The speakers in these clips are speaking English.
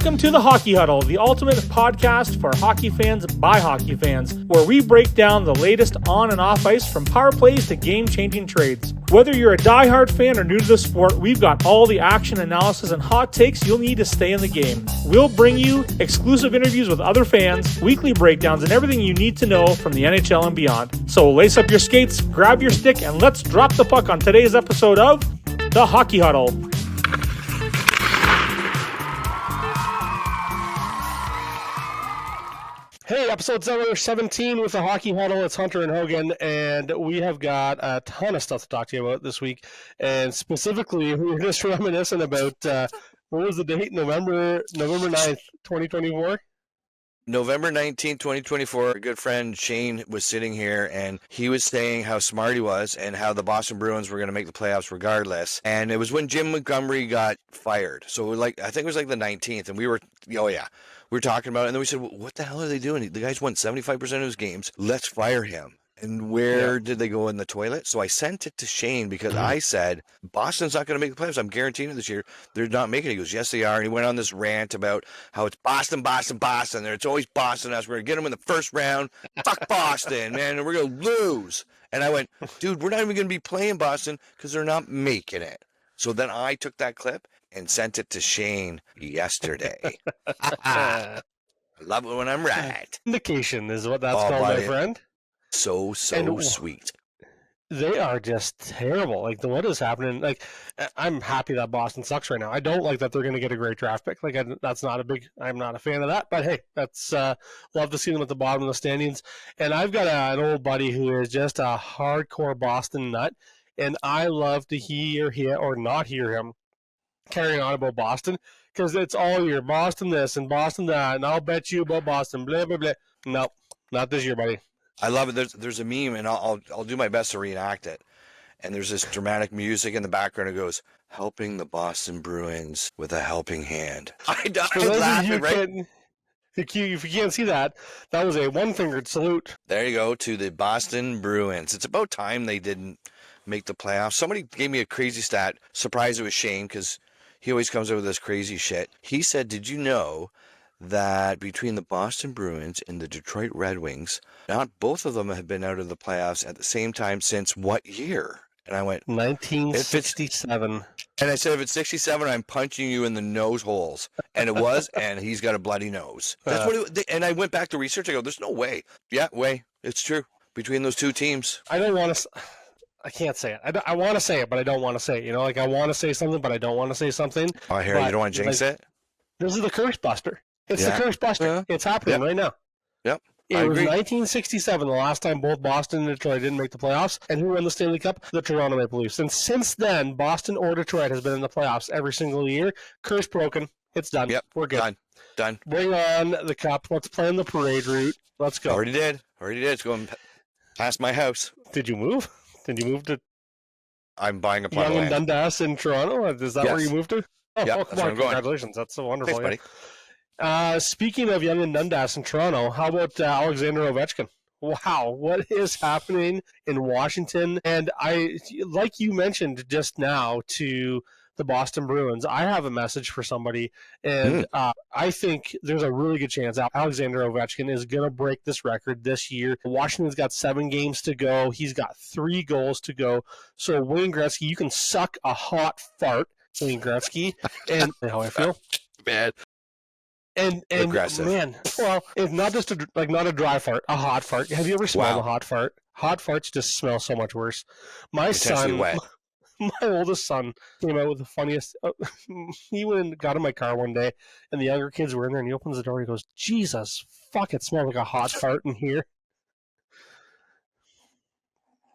Welcome to the Hockey Huddle, the ultimate podcast for hockey fans by hockey fans, where we break down the latest on and off ice from power plays to game-changing trades. Whether you're a diehard fan or new to the sport, we've got all the action, analysis, and hot takes you'll need to stay in the game. We'll bring you exclusive interviews with other fans, weekly breakdowns, and everything you need to know from the NHL and beyond. So lace up your skates, grab your stick, and let's drop the puck on today's episode of the Hockey Huddle. Hey, episode 17 with the Hockey Huddle. It's Hunter and Hogan, and we have got a ton of stuff to talk to you about this week. And specifically, we were just reminiscing about, what was the date? November 9th, 2024? November 19th, 2024, a good friend Shane was sitting here and he was saying how smart he was and how the Boston Bruins were going to make the playoffs regardless. And it was when Jim Montgomery got fired. So I think it was like the 19th, and we were talking about it, and then we said, well, what the hell are they doing? The guy's won 75% of his games. Let's fire him. And where did they go in the toilet? So I sent it to Shane because I said, Boston's not going to make the playoffs. I'm guaranteeing it this year. They're not making it. He goes, yes, they are. And he went on this rant about how it's Boston. It's always Boston. We're going to get them in the first round. Fuck Boston, man. And we're going to lose. And I went, dude, we're not even going to be playing Boston because they're not making it. So then I took that clip and sent it to Shane yesterday. I love it when I'm right. Indication is what that's called, my friend. So sweet. They are just terrible. Like, what is happening? Like, I'm happy that Boston sucks right now. I don't like that they're going to get a great draft pick. Like, I'm not a fan of that. But hey, that's love to see them at the bottom of the standings. And I've got an old buddy who is just a hardcore Boston nut, and I love to hear him or not hear him carrying on about Boston, because it's all year Boston this and Boston that, and I'll bet you about Boston, blah blah blah. No, not this year, buddy. I love it. There's a meme, and I'll do my best to reenact it. And there's this dramatic music in the background. It goes, helping the Boston Bruins with a helping hand. I died laughing, right? If you can't see that, that was a one-fingered salute. There you go, to the Boston Bruins. It's about time they didn't make the playoffs. Somebody gave me a crazy stat. Surprised it was Shane, because he always comes up with this crazy shit. He said, did you know that between the Boston Bruins and the Detroit Red Wings, not both of them have been out of the playoffs at the same time since what year? And I went, 1967. And I said, if it's 67, I'm punching you in the nose holes. And it was, and he's got a bloody nose. That's what. And I went back to research. I go, there's no way. Yeah, it's true. Between those two teams. I can't say it. I want to say it, but I don't want to say it. You know, like, I want to say something, but I don't want to say something. Oh, I hear you don't want to jinx it? This is the curse buster. It's the curse buster. Yeah. It's happening right now. Yep. It was 1967, the last time both Boston and Detroit didn't make the playoffs. And who won the Stanley Cup? The Toronto Maple Leafs. And since then, Boston or Detroit has been in the playoffs every single year. Curse broken. It's done. Yep. We're good. Done. Bring on the cup. Let's plan the parade route. Let's go. Already did. It's going past my house. Did you move? To? I'm buying a plot of Young land. and Dundas in Toronto? Is that where you moved to? Oh, yeah, come that's where on. I'm going. Congratulations. That's so wonderful. Thanks, buddy. Speaking of Young and Dundas in Toronto, how about Alexander Ovechkin? Wow, what is happening in Washington? And like you mentioned just now to the Boston Bruins, I have a message for somebody, and I think there's a really good chance Alexander Ovechkin is going to break this record this year. Washington's got 7 games to go. He's got 3 goals to go. So Wayne Gretzky, you can suck a hot fart, Wayne Gretzky, and how I feel. Bad. And aggressive. Man, well, it's not just not a dry fart, a hot fart. Have you ever smelled a hot fart? Hot farts just smell so much worse. My son, wet. My oldest son, came out with the funniest. He went and got in my car one day, and the younger kids were in there, and he opens the door. He goes, "Jesus, fuck! It smells like a hot fart in here."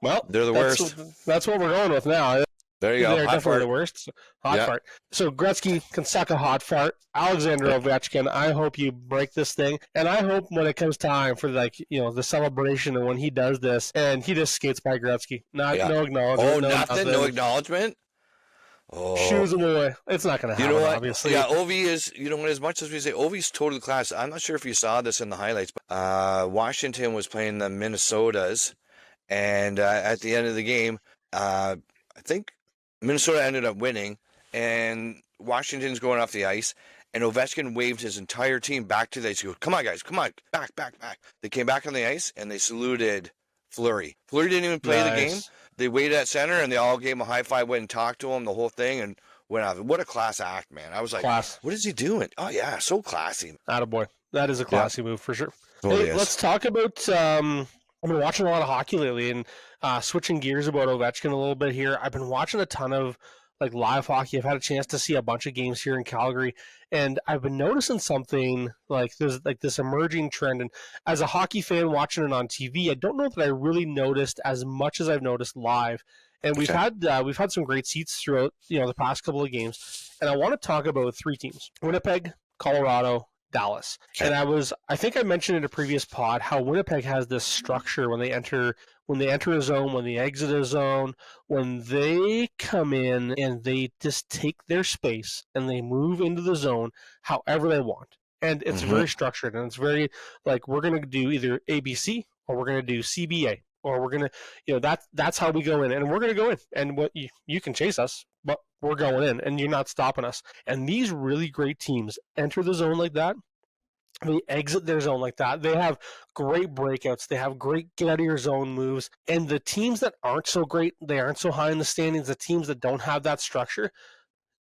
Well, they're the worst. That's what we're going with now. There you go. They're definitely the worst. Hot fart. So Gretzky can suck a hot fart. Alexander Ovechkin, I hope you break this thing. And I hope when it comes time for, the celebration and when he does this and he just skates by Gretzky. No acknowledgement. Oh, nothing? No acknowledgement? Oh. Shoes him away. It's not going to happen, obviously. Yeah, Ovi is, as much as we say, Ovi's totally class. I'm not sure if you saw this in the highlights, but Washington was playing the Minnesotas. And at the end of the game, I think Minnesota ended up winning, and Washington's going off the ice, and Ovechkin waved his entire team back to the ice. He goes, "Come on, guys, come on, back." They came back on the ice and they saluted Fleury. Fleury didn't even play the game. They waited at center and they all gave him a high five, went and talked to him, the whole thing, and went out. What a class act, man. I was like, what is he doing? Oh, yeah, so classy. Attaboy. That is a classy move for sure. Totally hey, let's talk about I've been watching a lot of hockey lately, and switching gears about Ovechkin a little bit here. I've been watching a ton of like live hockey. I've had a chance to see a bunch of games here in Calgary, and I've been noticing something like there's like this emerging trend. And as a hockey fan watching it on TV, I don't know that I really noticed as much as I've noticed live. And we've had some great seats throughout the past couple of games. And I want to talk about three teams: Winnipeg, Colorado, Dallas. Okay. And I think I mentioned in a previous pod how Winnipeg has this structure when they enter a zone, when they exit a zone, when they come in and they just take their space and they move into the zone however they want. And it's very structured, and it's very like, we're going to do either ABC or we're going to do CBA, or we're going to, that's how we go in, and we're going to go in, and what you can chase us, but we're going in and you're not stopping us. And these really great teams enter the zone like that. They exit their zone like that. They have great breakouts. They have great get out of your zone moves. And the teams that aren't so great, they aren't so high in the standings, the teams that don't have that structure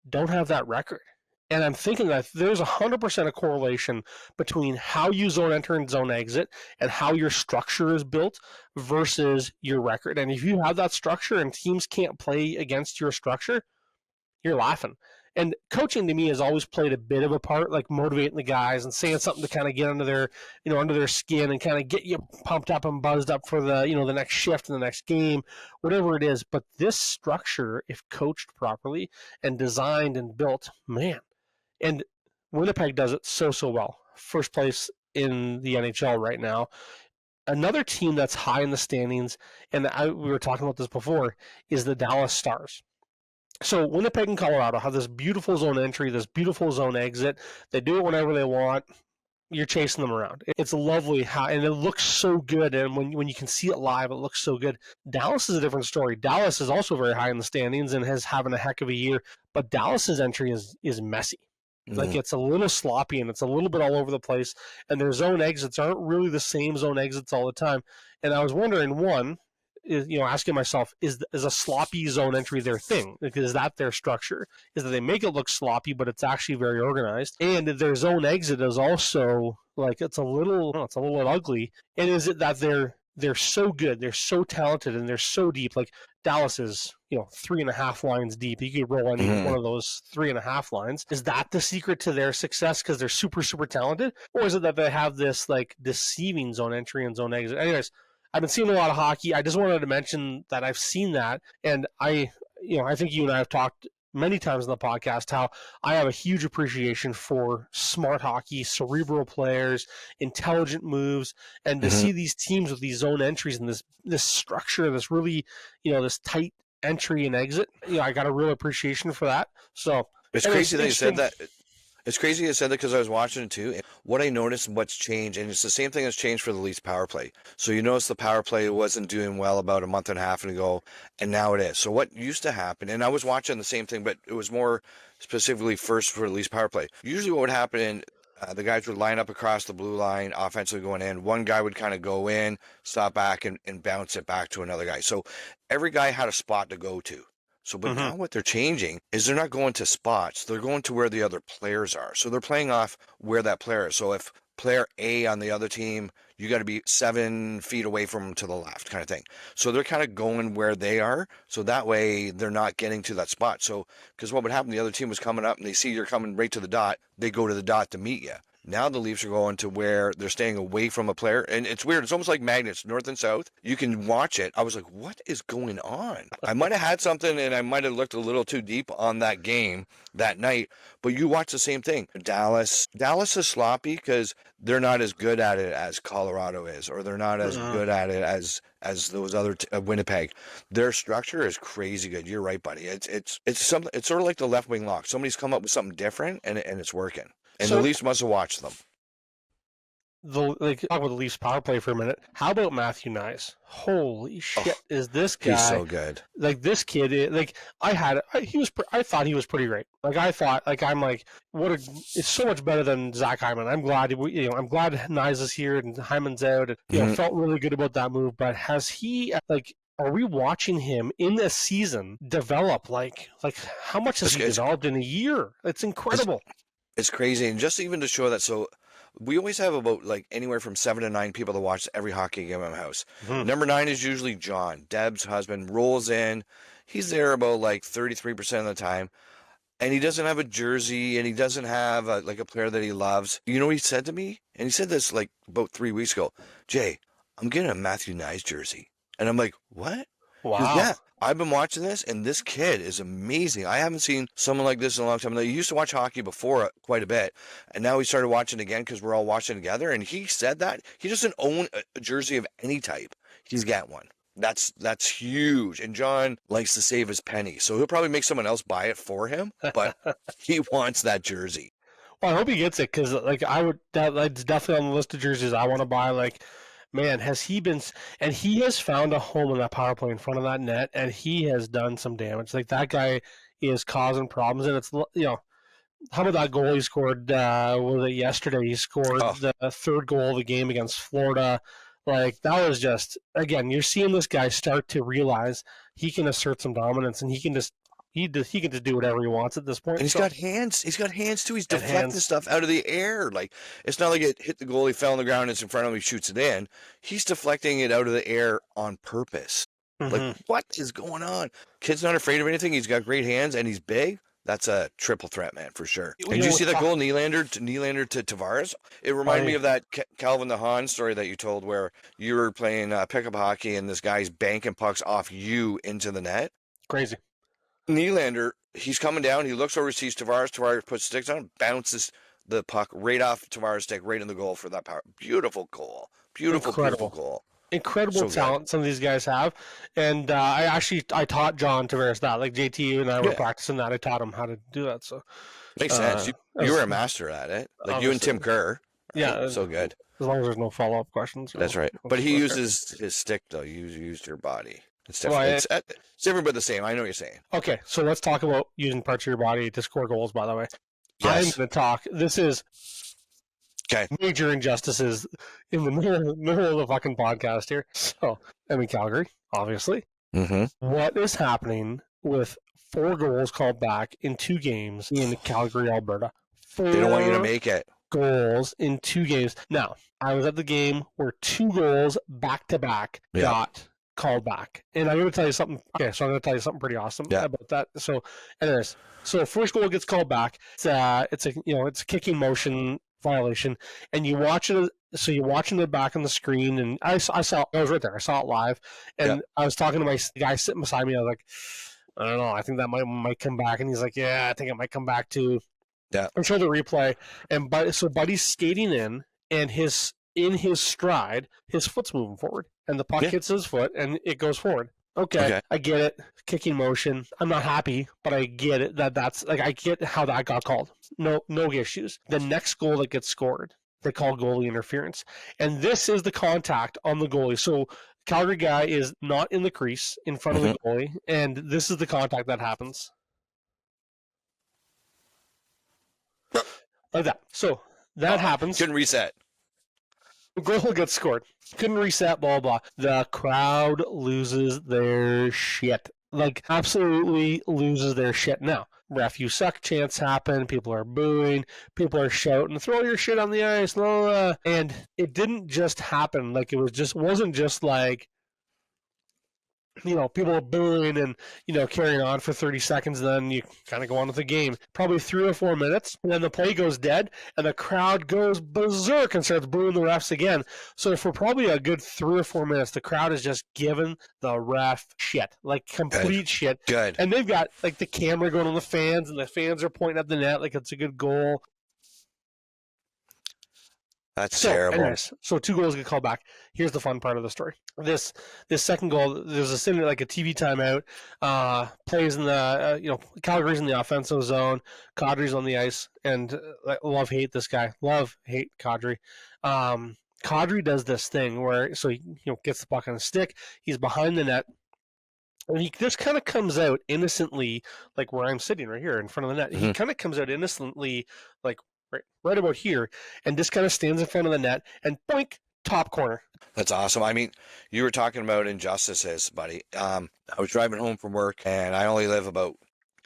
don't have that record. And I'm thinking that there's 100% a correlation between how you zone enter and zone exit and how your structure is built versus your record. And if you have that structure and teams can't play against your structure, you're laughing. And coaching to me has always played a bit of a part, like motivating the guys and saying something to kind of get under their skin and kind of get you pumped up and buzzed up for the next shift and the next game, whatever it is. But this structure, if coached properly and designed and built, man, and Winnipeg does it so well. First place in the NHL right now. Another team that's high in the standings, and we were talking about this before, is the Dallas Stars. So Winnipeg and Colorado have this beautiful zone entry, this beautiful zone exit. They do it whenever they want. You're chasing them around. It's lovely and it looks so good. And when you can see it live, it looks so good. Dallas is a different story. Dallas is also very high in the standings and has having a heck of a year. But Dallas's entry is messy. Like, it's a little sloppy and it's a little bit all over the place. And their zone exits aren't really the same zone exits all the time. And I was wondering, one, asking myself, is a sloppy zone entry their thing? Like, is that their structure? Is that they make it look sloppy, but it's actually very organized? And their zone exit is also like, it's a little ugly. And is it that they're so good, they're so talented, and they're so deep? Like, Dallas is 3.5 lines deep. You could roll any one of those 3.5 lines. Is that the secret to their success because they're super talented, or is it that they have this like deceiving zone entry and zone exit? Anyways, I've been seeing a lot of hockey. I just wanted to mention that I've seen that, and I think you and I have talked many times in the podcast how I have a huge appreciation for smart hockey, cerebral players, intelligent moves, and to see these teams with these zone entries and this structure, this really, this tight entry and exit, I got a real appreciation for that. So it's crazy that you said that. It's crazy you said that because I was watching it too. What I noticed, what's changed, and it's the same thing that's changed for the Leafs power play. So you notice the power play wasn't doing well about a month and a half ago, and now it is. So what used to happen, and I was watching the same thing, but it was more specifically first for the Leafs power play. Usually what would happen, the guys would line up across the blue line, offensively going in. One guy would kind of go in, stop back, and bounce it back to another guy. So every guy had a spot to go to. So, but now what they're changing is they're not going to spots. They're going to where the other players are. So they're playing off where that player is. So if player A on the other team, you got to be 7 feet away from them to the left kind of thing. So they're kind of going where they are. So that way they're not getting to that spot. So, because what would happen, the other team was coming up and they see you're coming right to the dot. They go to the dot to meet you. Now the Leafs are going to where they're staying away from a player. And it's weird. It's almost like magnets, north and south. You can watch it. I was like, what is going on? I might have had something and I might have looked a little too deep on that game that night. But you watch the same thing. Dallas is sloppy because they're not as good at it as Colorado is, or they're not as good at it as those other Winnipeg. Their structure is crazy good. You're right, buddy. It's something. It's sort of like the left wing lock. Somebody's come up with something different and it's working. And the Leafs must have watched them. talk about the Leafs power play for a minute. How about Matthew Nyes? Holy shit, is this guy? He's so good. Like this kid, like I thought he was pretty great. Like I thought, like I'm like, it's so much better than Zach Hyman. I'm glad, I'm glad Nyes is here and Hyman's out, and felt really good about that move. But has he are we watching him in this season develop? Like how much has he developed in a year? It's incredible. It's crazy, and just even to show that. So we always have about like anywhere from 7 to 9 people to watch every hockey game in my house. Number 9 is usually John, Deb's husband, rolls in. He's there about like 33% of the time, and he doesn't have a jersey, and he doesn't have a player that he loves. You know what he said to me? And he said this like about 3 weeks ago. Jay, I'm getting a Matthew Nyes jersey. And I'm like, what? Wow. He goes, yeah, I've been watching this, and this kid is amazing. I haven't seen someone like this in a long time. Now, he used to watch hockey before quite a bit, and now he started watching again because we're all watching together. And he said that he doesn't own a jersey of any type. He's got one. That's huge. And John likes to save his penny, so he'll probably make someone else buy it for him, but he wants that jersey. Well, I hope he gets it because, like, that's definitely on the list of jerseys I want to buy. Like, man, has he been, and he has found a home in that power play in front of that net, and he has done some damage. Like, that guy is causing problems, and it's, how about that goal he scored, was it yesterday? He scored the third goal of the game against Florida. Like, that was just, again, you're seeing this guy start to realize he can assert some dominance, and he can just do whatever he wants at this point. And he's got hands. He's got hands too. He's deflecting stuff out of the air. Like, it's not like it hit the goal, he fell on the ground, it's in front of him, he shoots it in. He's deflecting it out of the air on purpose. Like, what is going on? Kid's not afraid of anything. He's got great hands, and he's big. That's a triple threat, man, for sure. And did you see that goal, Nylander to Tavares? It reminded me of that Calvin the Han story that you told where you were playing pickup hockey, and this guy's banking pucks off you into the net. Crazy. Nylander, he's coming down. He looks over, sees Tavares. Tavares puts sticks on, bounces the puck right off Tavares' stick, right in the goal for that power. Beautiful goal. Beautiful goal. Incredible talent some of these guys have. And I taught John Tavares that. Like, JT and I were practicing that. I taught him how to do that. So makes sense. You were a master at it. Like, you and Tim Kerr. Right? Yeah. So good. As long as there's no follow-up questions. That's right. But he uses his stick, though. You used your body. It's different. It's different, but the same. I know what you're saying. Okay, so let's talk about using parts of your body to score goals, by the way. Yes. I'm going to talk. This is major injustices in the middle of the fucking podcast here. So, I'm in Calgary, obviously. What is happening with 4 goals called back in 2 games in Calgary, Alberta? They don't want you to make it. Goals in 2 games. Now, I was at the game where 2 goals back-to-back got called back, and I'm going to tell you something. Okay, so I'm going to tell you something pretty awesome about that. So, anyways, first goal gets called back. It's a kicking motion violation, and you watch it. So you're watching it back on the screen, and I was right there. I saw it live, and I was talking to my guy sitting beside me. I was like, I don't know. I think that might come back, and he's like, yeah, I think it might come back too. Yeah. I show the replay, and Buddy's skating in, and in his stride, his foot's moving forward, and the puck hits his foot, and it goes forward. Okay, I get it. Kicking motion. I'm not happy, but I get it. That's like, I get how that got called. No issues. The next goal that gets scored, they call goalie interference, and this is the contact on the goalie. So Calgary guy is not in the crease in front of the goalie, and this is the contact that happens. Like that. So that happens. Couldn't reset. Goal gets scored. Couldn't reset, blah, blah. The crowd loses their shit. Like, absolutely loses their shit. Now, ref, you suck chants happen. People are booing. People are shouting, throw your shit on the ice. Blah, blah. And it didn't just happen. Like, wasn't just like, people are booing and, carrying on for 30 seconds, and then you kind of go on with the game. Probably 3 or 4 minutes, and then the play goes dead, and the crowd goes berserk and starts booing the refs again. So for probably a good 3 or 4 minutes, the crowd is just giving the ref shit, like complete shit. Good. And they've got, like, the camera going on the fans, and the fans are pointing at the net like it's a good goal. That's terrible. Anyways, so 2 goals get called back. Here's the fun part of the story. This second goal, there's a TV timeout. Plays in the Calgary's in the offensive zone. Kadri's on the ice, and love hate this guy. Love hate Kadri. Kadri does this thing where he gets the puck on a stick, he's behind the net, and he just kind of comes out innocently, like where I'm sitting right here in front of the net. He kind of comes out innocently, like right about here, and just kind of stands in front of the net and boink, top corner. That's awesome. I mean, you were talking about injustices, buddy. I was driving home from work, and I only live about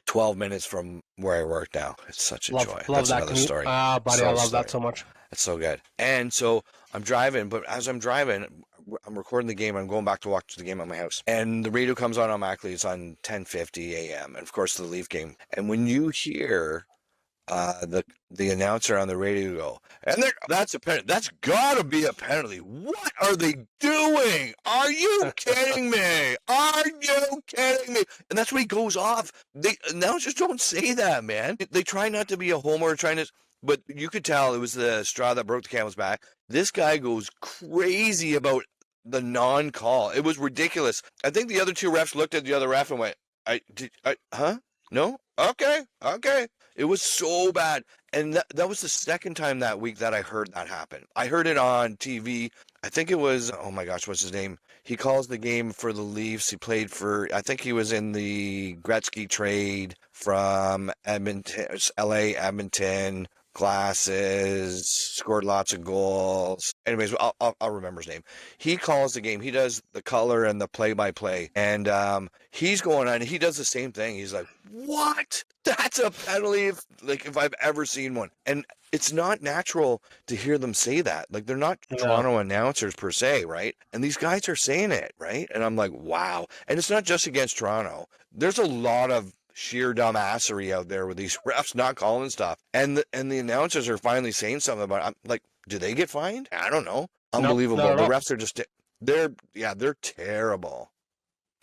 12 minutes from where I work now. It's such a joy. Love That's that another commute. story. Buddy, I love that so much. It's so good. And so I'm driving, but as I'm driving, I'm recording the game. I'm going back to watch the game at my house. And the radio comes on automatically. It's on 10:50 a.m. And, of course, the Leaf game. And when you hear the announcer on the radio go, and that's a penalty. That's got to be a penalty. What are they doing? Are you kidding me? Are you kidding me? And that's when he goes off. The announcers don't say that, man. They try not to be a homer, but you could tell it was the straw that broke the camel's back. This guy goes crazy about the non-call. It was ridiculous. I think the other two refs looked at the other ref and went, huh? No? Okay. It was so bad. And that was the second time that week that I heard that happen. I heard it on TV. I think it was, oh my gosh, what's his name? He calls the game for the Leafs. He played I think he was in the Gretzky trade from Edmonton, LA, Edmonton. Glasses, scored lots of goals. Anyways, I'll remember his name. He calls the game. He does the color and the play-by-play. And he's going on. He does the same thing. He's like, what? That's a penalty if I've ever seen one. And it's not natural to hear them say that. Like, they're not Toronto announcers per se, right? And these guys are saying it, right? And I'm like, wow. And it's not just against Toronto. There's a lot of sheer dumbassery out there with these refs not calling stuff, and the announcers are finally saying something about it. I'm like, do they get fined? I don't know. Unbelievable. No. The refs are just they're terrible.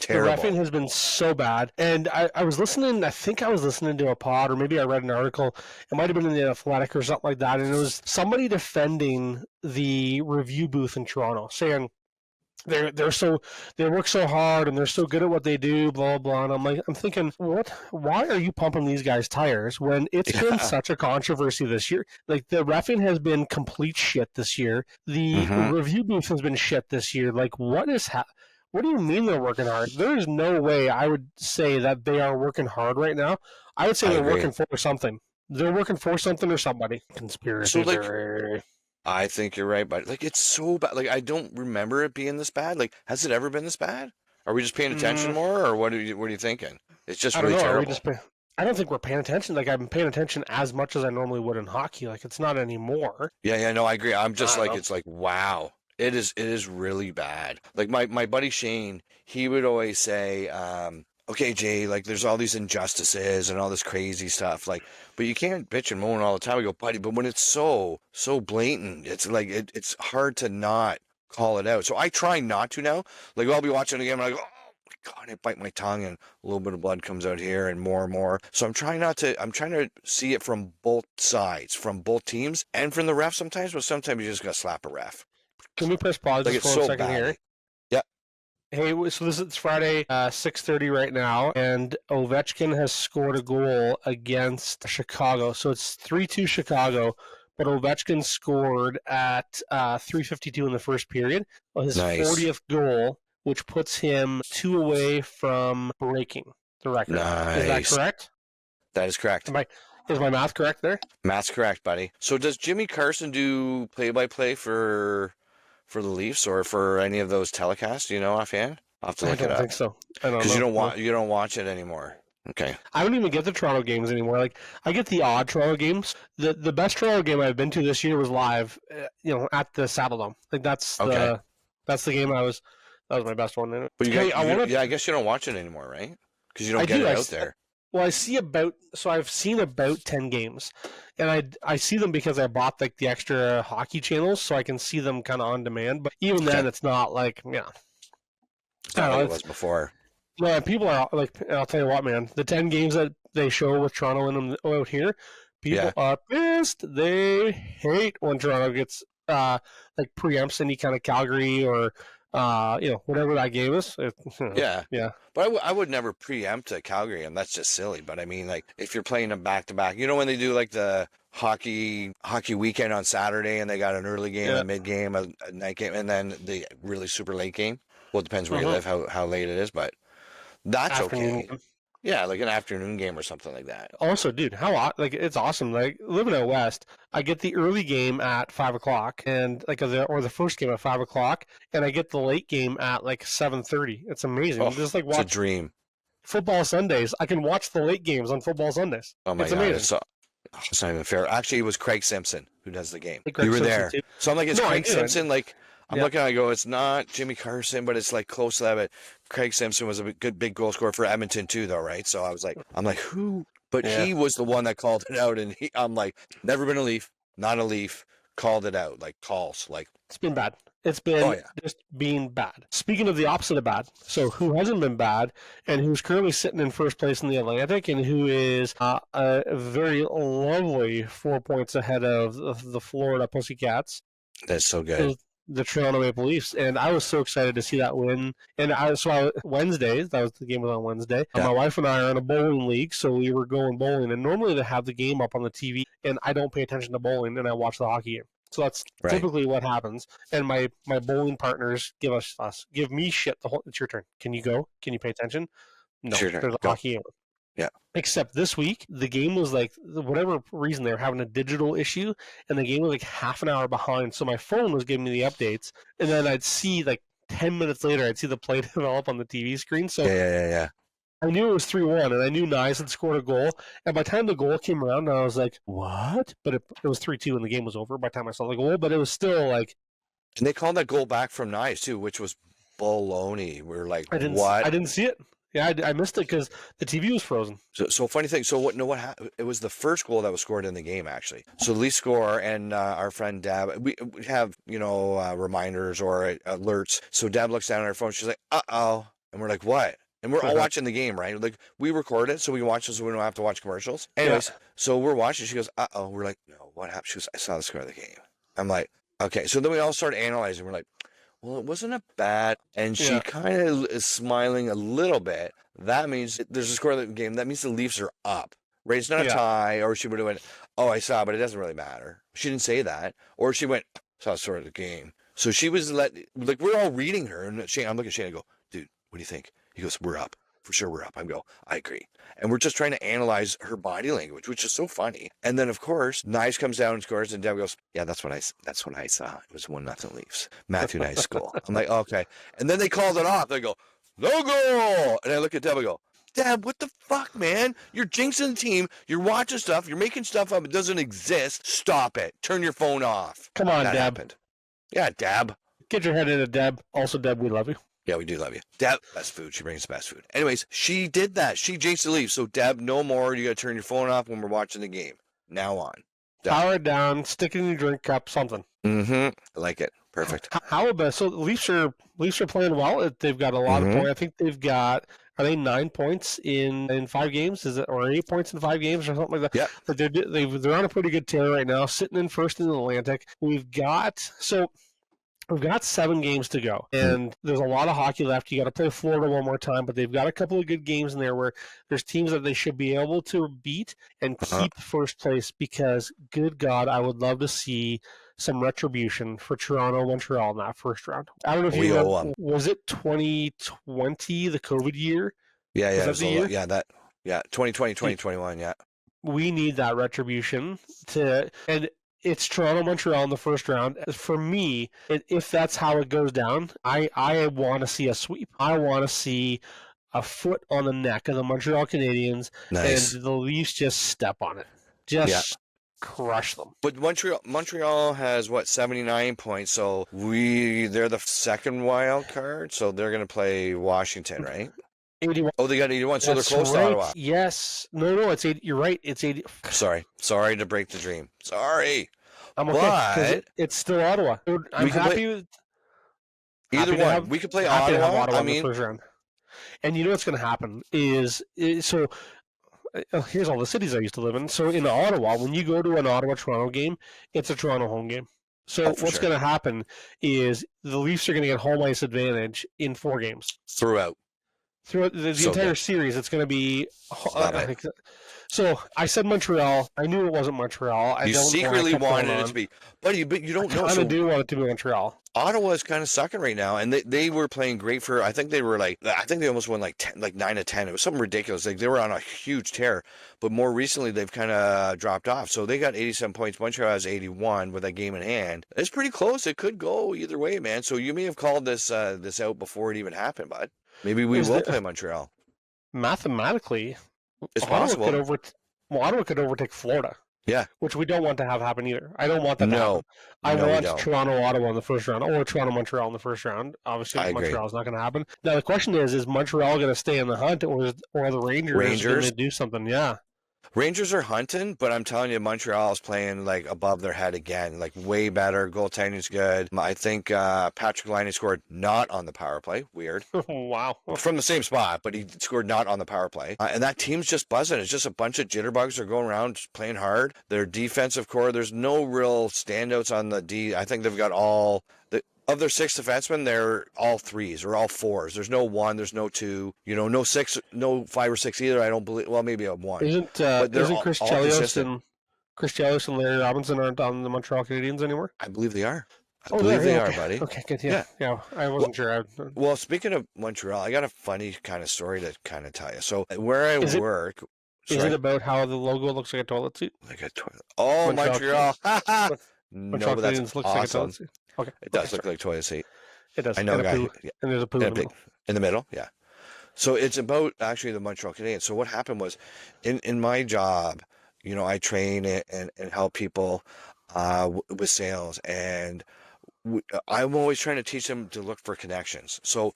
The reffing has been so bad. And I was listening, I think I was listening to a pod, or maybe I read an article. It might have been in the Athletic or something like that, and it was somebody defending the review booth in Toronto, saying they work so hard and they're so good at what they do, blah blah. And I'm thinking, what? Why are you pumping these guys' tires when it's been such a controversy this year? Like, the reffing has been complete shit this year. The review booth has been shit this year. Like, what do you mean they're working hard? There is no way I would say that they are working hard right now. I would say they're working for something. They're working for something or somebody. Conspiracy theory. I think you're right, but it's so bad. Like, I don't remember it being this bad. Like, has it ever been this bad? Are we just paying attention more, or what are you thinking? It's just really terrible. I don't think we're paying attention. Like, I'm paying attention as much as I normally would in hockey. Like, it's not anymore. Yeah, no, I agree. I'm just it's like, wow. It is really bad. Like, my buddy Shane, he would always say, okay, Jay, like, there's all these injustices and all this crazy stuff, like, but you can't bitch and moan all the time. I go, buddy, but when it's so blatant, it's like, it's hard to not call it out. So I try not to now. Like, I'll be watching the game and I go, oh my God, I bite my tongue and a little bit of blood comes out here and more. So I'm trying to see it from both sides, from both teams and from the ref sometimes, but sometimes you just got to slap a ref. Can we press pause just for a second here? Yeah. Hey, so it's Friday, 6:30 right now, and Ovechkin has scored a goal against Chicago. So it's 3-2 Chicago, but Ovechkin scored at 3:52 in the first period. His 40th goal, which puts him 2 away from breaking the record. Nice. Is that correct? That is correct. Is my math correct there? Math's correct, buddy. So does Jimmy Carson do play-by-play for the Leafs or for any of those telecasts? Do you know offhand? I'll have to look it up. I don't think so. I don't know. Because you don't watch it anymore. Okay. I don't even get the Toronto games anymore. Like, I get the odd Toronto games. The best Toronto game I've been to this year was live, at the Saddledome. Like, that's the game that was my best one. But I guess you don't watch it anymore, right? Because you don't get it out there. Well, I've seen about 10 games, and I see them because I bought like the extra hockey channels, so I can see them kind of on demand. But even then, it's not like, It's not like it was before. No, people are like, I'll tell you what, man, the 10 games that they show with Toronto in them out here, people are pissed. They hate when Toronto gets like preempts any kind of Calgary or whatever that game is. Yeah. Yeah. But I would never preempt a Calgary game. That's just silly. But I mean, like, if you're playing them back to back, when they do like the hockey weekend on Saturday and they got an early game, Yeah. a mid game, a night game, and then the really super late game. Well, it depends where you live, how late it is, but that's Afternoon. okay. Yeah, like an afternoon game or something like that. Also, dude, it's awesome. Like living out west, I get the early game at 5 o'clock, and or the first game at 5 o'clock, and I get the late game at like 7:30. It's amazing. Oh, Just like it's a watch dream. football Sundays. I can watch the late games on football Sundays. Oh my It's God, amazing. it's not even fair. Actually, it was Craig Simpson who does the game. Like Greg You were Simpson there. too. So I'm like, is No, I Craig knew it. Simpson like, I'm Yeah. looking at it, I go, it's not Jimmy Carson, but it's like close to that. But Craig Simpson was a good big goal scorer for Edmonton too, though, right? So I'm like, who? But Yeah. he was the one that called it out, and I'm like, never been a Leaf, not a Leaf, called it out, like calls, like. It's been bad. It's been just being bad. Speaking of the opposite of bad, so who hasn't been bad and who's currently sitting in first place in the Atlantic and who is a very lovely 4 points ahead of the Florida Pussycats That's so good. is the Toronto Maple Leafs. And I was so excited to see that win. And Wednesday, that was the game was on Wednesday. Yeah. My wife and I are in a bowling league, so we were going bowling. And normally they have the game up on the TV, and I don't pay attention to bowling, and I watch the hockey game. So that's typically what happens. And my bowling partners give me shit. It's your turn. Can you go? Can you pay attention? No, Sure, there's a go. hockey game. Yeah. Except this week, the game was like, whatever reason, they were having a digital issue, and the game was like half an hour behind. So my phone was giving me the updates, and then I'd see like 10 minutes later, I'd see the play develop on the TV screen. So Yeah. I knew it was 3-1, and I knew Nyes had scored a goal. And by the time the goal came around, I was like, what? But it was 3-2, and the game was over by the time I saw the goal. But it was still like. And they called that goal back from Nyes, too, which was baloney. We were like, what? I didn't see it. Yeah, I missed it because the TV was frozen. So funny thing. So what happened? It was the first goal that was scored in the game, actually. So the Leafs score, and our friend Dab, we have, reminders or alerts. So Dab looks down at her phone. She's like, uh-oh. And we're like, what? And we're all watching the game, right? Like, we record it so we can watch it so we don't have to watch commercials. Anyways, So we're watching. She goes, uh-oh. We're like, no, what happened? She goes, I saw the score of the game. I'm like, okay. So then we all start analyzing. We're like, well, it wasn't a bad. And she kind of is smiling a little bit. That means there's a score of the game. That means the Leafs are up. Right? It's not a tie. Or she would have went, oh, I saw, but it doesn't really matter. She didn't say that. Or she went, saw the score of the game. So she was we're all reading her. And I'm looking at Shane and go, dude, what do you think? He goes, we're up. For sure we're up. I go, I agree. And we're just trying to analyze her body language, which is so funny. And then, of course, Nyes comes down and scores, and Deb goes, yeah, that's what I saw. It was 1-0 Leafs. Matthew Nyes goal. I'm like, okay. And then they called it off. They go, no goal. And I look at Deb and go, Deb, what the fuck, man? You're jinxing the team. You're watching stuff. You're making stuff up. It doesn't exist. Stop it. Turn your phone off. Come on, that Deb. Happened. Yeah, Deb. Get your head into Deb. Also, Deb, we love you. Yeah, we do love you. Deb, best food. She brings the best food. Anyways, she did that. She jinxed the Leafs. So, Deb, no more. You got to turn your phone off when we're watching the game. Now on. Deb. Power it down. Stick it in your drink cup. Something. I like it. Perfect. How about so the Leafs are playing well. They've got a lot of points. I think they've got. Are they 9 points in 5 games? Is it or 8 points in 5 games or something like that? Yeah. But they're on a pretty good tear right now, sitting in first in the Atlantic. We've got 7 games to go, and there's a lot of hockey left. You got to play Florida one more time, but they've got a couple of good games in there where there's teams that they should be able to beat and keep first place because, good God, I would love to see some retribution for Toronto, Montreal in that first round. I don't know if you remember, was it 2020, the COVID year? Yeah, yeah. 2020, 2021, yeah. We need that retribution and it's Toronto, Montreal in the first round. For me, if that's how it goes down, I want to see a sweep. I want to see a foot on the neck of the Montreal Canadiens, and the Leafs just step on it. Crush them. But Montreal has 79 points, so they're the second wild card, so they're going to play Washington, right? 81. Oh, they got 81, so they're close to Ottawa. Yes. No, it's 80. You're right. It's 80. Sorry to break the dream. Sorry. I'm okay, but it's still Ottawa. I'm happy with either one. We could play Ottawa. I mean, in the first round. And you know what's going to happen is here's all the cities I used to live in. So in Ottawa, when you go to an Ottawa-Toronto game, it's a Toronto home game. So for what's sure. going to happen is the Leafs are going to get home ice advantage in 4 games. Throughout. Throughout the So entire good. series, it's going to be. Love it. So I said Montreal. I knew it wasn't Montreal. I You don't know why I secretly kept going wanted it to on. be, but you I don't know. kind of So do want it to be Montreal. Ottawa is kind of sucking right now, and they were playing great for. I think they were I think they almost won like 10, like 9 of 10. It was something ridiculous. Like they were on a huge tear, but more recently they've kind of dropped off. So they got 87 points. Montreal has 81 with that game in hand. It's pretty close. It could go either way, man. So you may have called this out before it even happened, but maybe we Is will that play Montreal. mathematically It's Ottawa could possible. Ottawa could overtake Florida, Yeah. which we don't want to have happen either. I don't want that to No. happen. I No, we want don't. Toronto Ottawa in the first round or Toronto Montreal in the first round. Obviously, I agree. Montreal is not going to happen. Now the question is Montreal going to stay in the hunt or are the Rangers going Rangers. to do something? Yeah. Rangers are hunting, but I'm telling you, Montreal's playing like above their head again, like way better. Goaltending's good. I think Patrick Laine scored not on the power play. Weird. Wow. From the same spot, but he scored not on the power play. And that team's just buzzing. It's just a bunch of jitterbugs. They're going around just playing hard. Their defensive core, there's no real standouts on the D. I think they've got all of their 6 defensemen, they're all 3s or all 4s. There's no 1, there's no 2, no 6, no 5 or 6 either. I don't believe. Well, maybe a 1. Isn't Chris Chelios and Larry Robinson aren't on the Montreal Canadiens anymore? I believe they are. I Oh, believe they okay. are, buddy. Okay, good. Yeah. I wasn't sure. Well, speaking of Montreal, I got a funny kind of story to kind of tell you. So where I work. Is it about how the logo looks like a toilet seat? Like a toilet. Oh, Montreal. Montreal No, but that's Canadiens looks awesome. like a toilet seat. Okay. It does look like a toilet seat. It does. I know, guy. Yeah. And there's a poo in the middle. In the middle, yeah. So it's about actually the Montreal Canadiens. So what happened was, in my job, I train and help people with sales, and I'm always trying to teach them to look for connections. So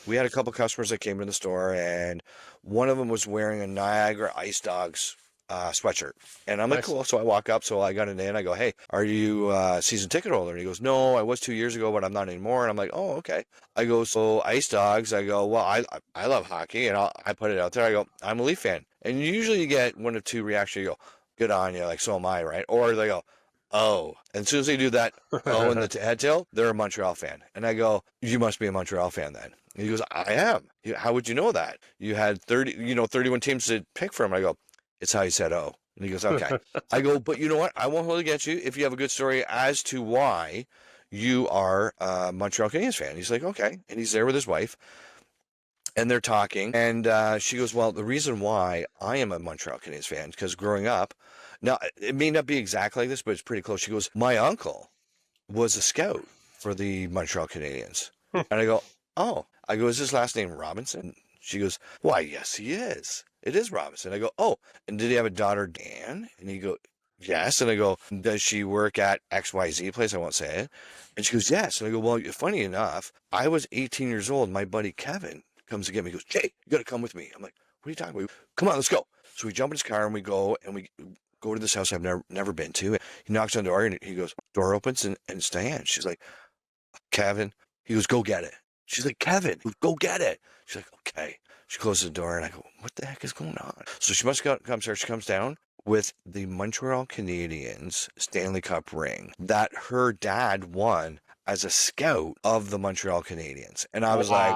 we had a couple customers that came in the store, and one of them was wearing a Niagara Ice Dogs sweatshirt. And I'm like, cool. So I walk up, so I got it in. I go, hey, are you a season ticket holder? And he goes, no, I was 2 years ago, but I'm not anymore. And I'm like, oh, okay. I go, so Ice Dogs. I go, well, I love hockey, and I put it out there. I go, I'm a Leaf fan. And usually you get one of two reactions. You go, good on you, like, so am I, right? Or they go, oh. And as soon as they do that, oh, in the head tail, they're a Montreal fan. And I go, you must be a Montreal fan then. And he goes, I am. How would you know that? You had 31 teams to pick from. I go, it's how you said, oh. And he goes, okay. I go, but you know what? I won't hold it against you if you have a good story as to why you are a Montreal Canadiens fan. He's like, okay. And he's there with his wife. And they're talking. And she goes, well, the reason why I am a Montreal Canadiens fan, because growing up, now, it may not be exactly like this, but it's pretty close. She goes, my uncle was a scout for the Montreal Canadiens. And I go, oh. I go, is his last name Robinson? She goes, why, yes, he is. It is Robinson. I go, oh, and did he have a daughter, Dan? And he go, yes. And I go, does she work at XYZ place? I won't say it. And she goes, yes. And I go, well, funny enough, I was 18 years old. My buddy Kevin comes to get me. He goes, Jay, you got to come with me. I'm like, what are you talking about? Come on, let's go. So we jump in his car and we go to this house I've never been to. He knocks on the door and he goes, door opens and it's Diane. She's like, Kevin. He goes, go get it. She's like, Kevin, go get it. She's like, okay. She closes the door and I go, what the heck is going on? So she must come upstairs. She comes down with the Montreal Canadiens Stanley Cup ring that her dad won as a scout of the Montreal Canadiens. And I was like,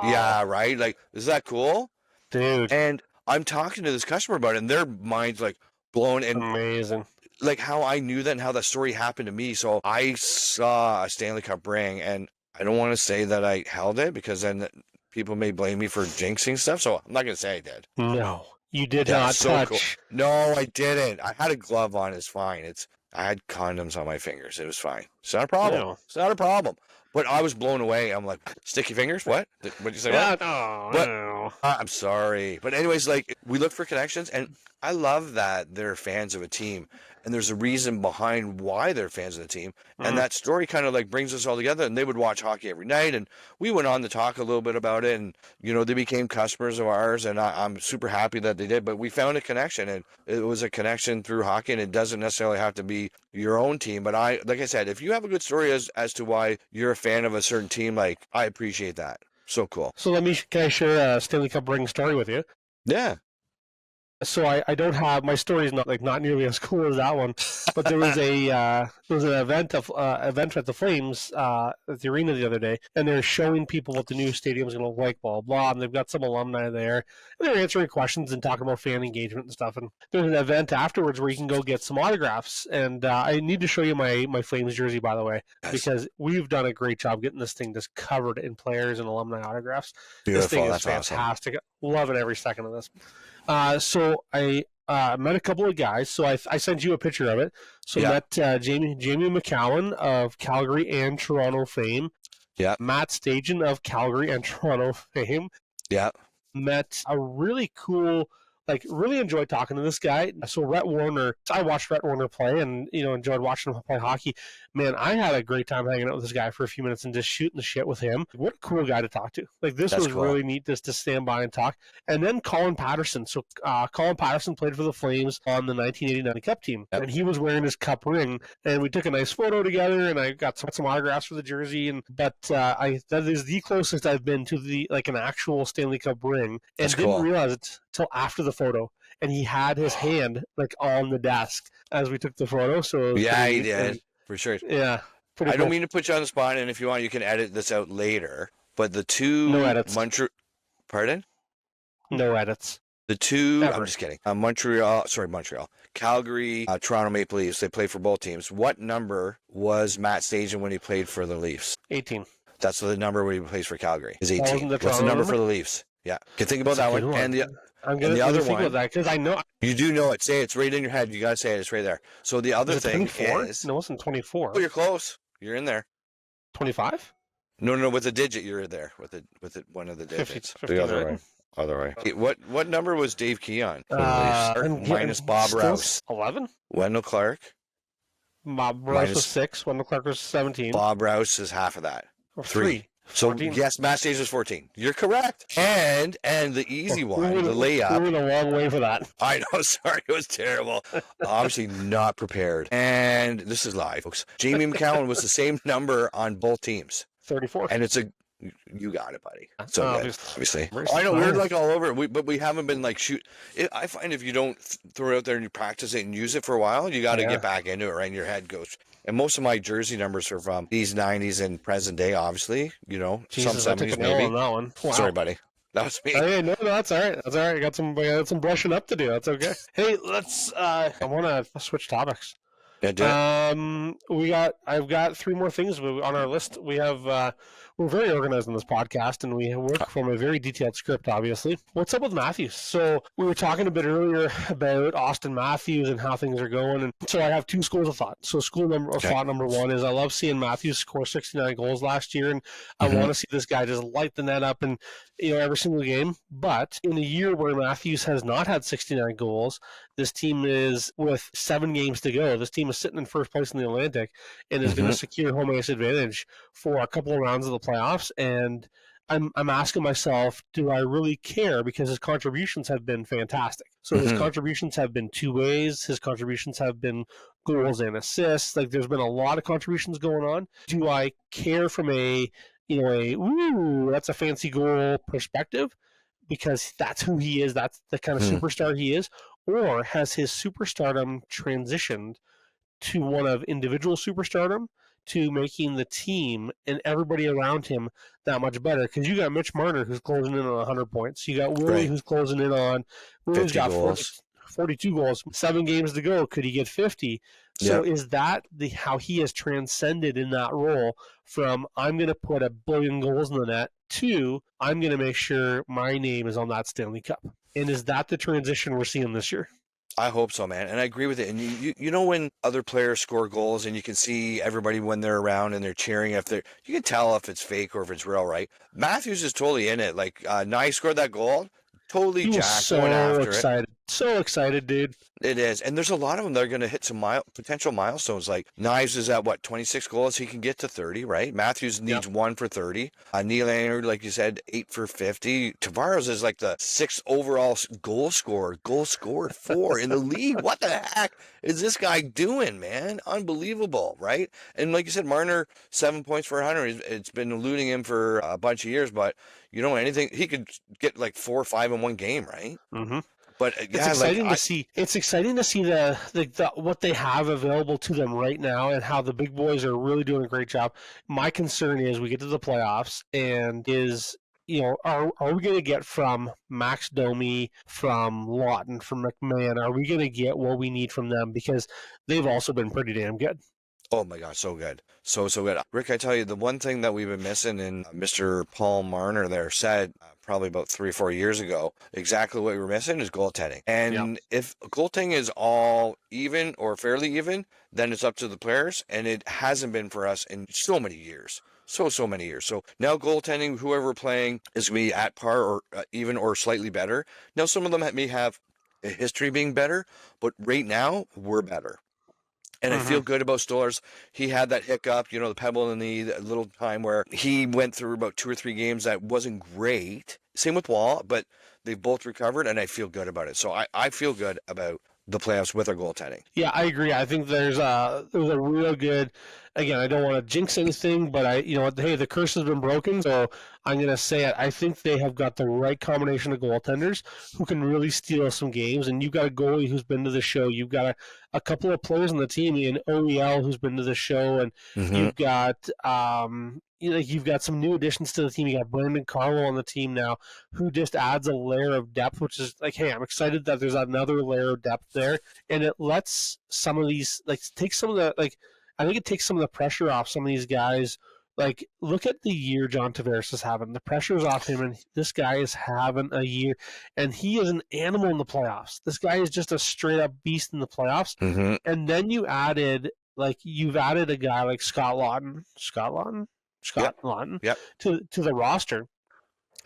yeah, right? Like, is that cool? Dude. And I'm talking to this customer about it and their mind's like blown. And amazing. Like how I knew that and how that story happened to me. So I saw a Stanley Cup ring and I don't want to say that I held it because then people may blame me for jinxing stuff. So I'm not going to say I did. No, you did not touch. Cool. No, I didn't. I had a glove on. It's fine. I had condoms on my fingers. It was fine. It's not a problem. No. It's not a problem. But I was blown away. I'm like, sticky fingers? What? What'd you say? Yeah, no. I'm sorry. But anyways, like we look for connections and I love that they're fans of a team and there's a reason behind why they're fans of the team. And that story kind of like brings us all together and they would watch hockey every night. And we went on to talk a little bit about it and, they became customers of ours and I'm super happy that they did, but we found a connection and it was a connection through hockey and it doesn't necessarily have to be your own team. But like I said, if you have a good story as to why you're a fan of a certain team, like I appreciate that. So cool. So can I share a Stanley Cup ring story with you? Yeah. So I don't have, my story is not nearly as cool as that one, but there was an event at the Flames at the arena the other day, and they're showing people what the new stadium is going to look like, blah blah. And they've got some alumni there, and they're answering questions and talking about fan engagement and stuff. And there's an event afterwards where you can go get some autographs. And I need to show you my Flames jersey, by the way, because we've done a great job getting this thing just covered in players and alumni autographs. Beautiful. This thing is That's fantastic. Awesome. Loving every second of this. So I met a couple of guys. So I sent you a picture of it. So met Jamie McCowan of Calgary and Toronto fame. Yeah. Matt Stajan of Calgary and Toronto fame. Yeah. Met a really cool, really enjoyed talking to this guy. So Rhett Warner, I watched Rhett Warner play and, enjoyed watching him play hockey. Man, I had a great time hanging out with this guy for a few minutes and just shooting the shit with him. What a cool guy to talk to. This was cool. Really neat just to stand by and talk. And then Colin Patterson. So Colin Patterson played for the Flames on the 1989 Cup team. Yep. And he was wearing his Cup ring. And we took a nice photo together and I got some autographs for the jersey. But that is the closest I've been to an actual Stanley Cup ring. And didn't realize it till after the photo. And he had his hand on the desk as we took the photo. So he did. For sure. Yeah. I don't mean to put you on the spot, and if you want, you can edit this out later. But the two... No edits. Pardon? No edits. The two... Ever. I'm just kidding. Montreal. Calgary, Toronto Maple Leafs. They played for both teams. What number was Matt Stajan when he played for the Leafs? 18. That's the number when he plays for Calgary. Is 18. What's the number number for the Leafs? Yeah. You can think about that one. And I'm going to think about that because I know. You do know it. Say it. It's right in your head. You got to say it. It's right there. So the other thing 24? is... No, it wasn't 24. Oh, you're close. You're in there. 25? No. With a digit, you're there. With one of the digits. 50, the other way. Other way. Okay, what number was Dave Key on? Minus Bob Rouse. 11? Wendell Clark. Bob Rouse was 6. Wendell Clark was 17. Bob Rouse is half of that. Or 3. So 14. yes, Matt Stajan was 14. You're correct. And the easy one, the layup. We went a long way for that. I know. Sorry, it was terrible. Obviously not prepared. And this is live, folks. Jamie McCowan was the same number on both teams. 34. And it's you got it, buddy. So obviously. I know we're all over it, but we haven't been I find if you don't throw it out there and you practice it and use it for a while, you got to get back into it, right? And your head goes. And most of my jersey numbers are from these 90s and present day, obviously. Jesus, some 70s maybe. On that one. Wow. Sorry, buddy. That was me. Hey, no, that's all right. That's all right. I got some brushing up to do. That's okay. Hey, let's. I want to switch topics. Yeah, do it. I've got 3 more things on our list. We have. We're very organized in this podcast, and we work from a very detailed script, obviously. What's up with Matthews? So we were talking a bit earlier about Austin Matthews and how things are going, and so I have 2 schools of thought. So thought number 1 is I love seeing Matthews score 69 goals last year, and I want to see this guy just light the net up in every single game. But in a year where Matthews has not had 69 goals, this team is with 7 games to go. This team is sitting in first place in the Atlantic and is going to secure home ice advantage for a couple of rounds of the playoffs. And I'm asking myself, do I really care? Because his contributions have been fantastic. So his contributions have been 2 ways. His contributions have been goals and assists. There's been a lot of contributions going on. Do I care from a that's a fancy goal perspective? Because that's who he is. That's the kind of superstar he is. Or has his superstardom transitioned to one of individual superstardom to making the team and everybody around him that much better? Because you got Mitch Marner who's closing in on 100 points. You got Willie who's closing in on 50 got goals. 42 goals. 7 games to go. Could he get 50? So is that how he has transcended in that role from I'm going to put 1 billion goals in the net to I'm going to make sure my name is on that Stanley Cup? And is that the transition we're seeing this year? I hope so, man. And I agree with it. And you know when other players score goals and you can see everybody when they're around and they're cheering, you can tell if it's fake or if it's real, right? Matthews is totally in it. Nye scored that goal. Totally jacked, going after excited. So excited, dude. It is. And there's a lot of them that are going to hit some potential milestones. Like Knives is at 26 goals. He can get to 30, right? Matthews needs 1 for 30. Nylander, like you said, 8 for 50. Tavares is like the 6th overall goal scored 4 in the league. What the heck is this guy doing, man? Unbelievable, right? And like you said, Marner, 7 points for 100. It's been eluding him for a bunch of years, but anything, he could get 4 or 5 in one game, right? But It's yeah, like exciting to see. It's exciting to see the what they have available to them right now, and how the big boys are really doing a great job. My concern is we get to the playoffs, and are we going to get from Max Domi, from Lawton, from McMahon? Are we going to get what we need from them, because they've also been pretty damn good. oh my gosh, so good. So good. Rick, I tell you, the one thing that we've been missing, and Mr. Paul Marner there said probably about 3 or 4 years ago, exactly what we were missing is goaltending. And if goaltending is all even or fairly even, then it's up to the players. And it hasn't been for us in so many years. So many years. So now goaltending, whoever we're playing is going to be at par or even or slightly better. Now, some of them may have a history being better, but right now we're better. And I feel good about Stolarz. He had that hiccup, the pebble in the knee, that little time where he went through about 2 or 3 games that wasn't great. Same with Wall, but they've both recovered, and I feel good about it. So I feel good about the playoffs with our goaltending. Yeah, I agree. I think there's a real good. Again, I don't want to jinx anything, but hey, the curse has been broken, so I'm going to say it. I think they have got the right combination of goaltenders who can really steal some games. And you've got a goalie who's been to the show. You've got a couple of players on the team in OEL who's been to the show, and you've got you've got some new additions to the team. You got Brandon Carlo on the team now, who just adds a layer of depth, which is like, hey, I'm excited that there's another layer of depth there, and it lets some of these take some of the I think it takes some of the pressure off some of these guys. Like, look at the year John Tavares is having. The pressure's off him, and this guy is having a year, and he is an animal in the playoffs. This guy is just a straight up beast in the playoffs. And then you've added a guy like Scott Lawton to the roster.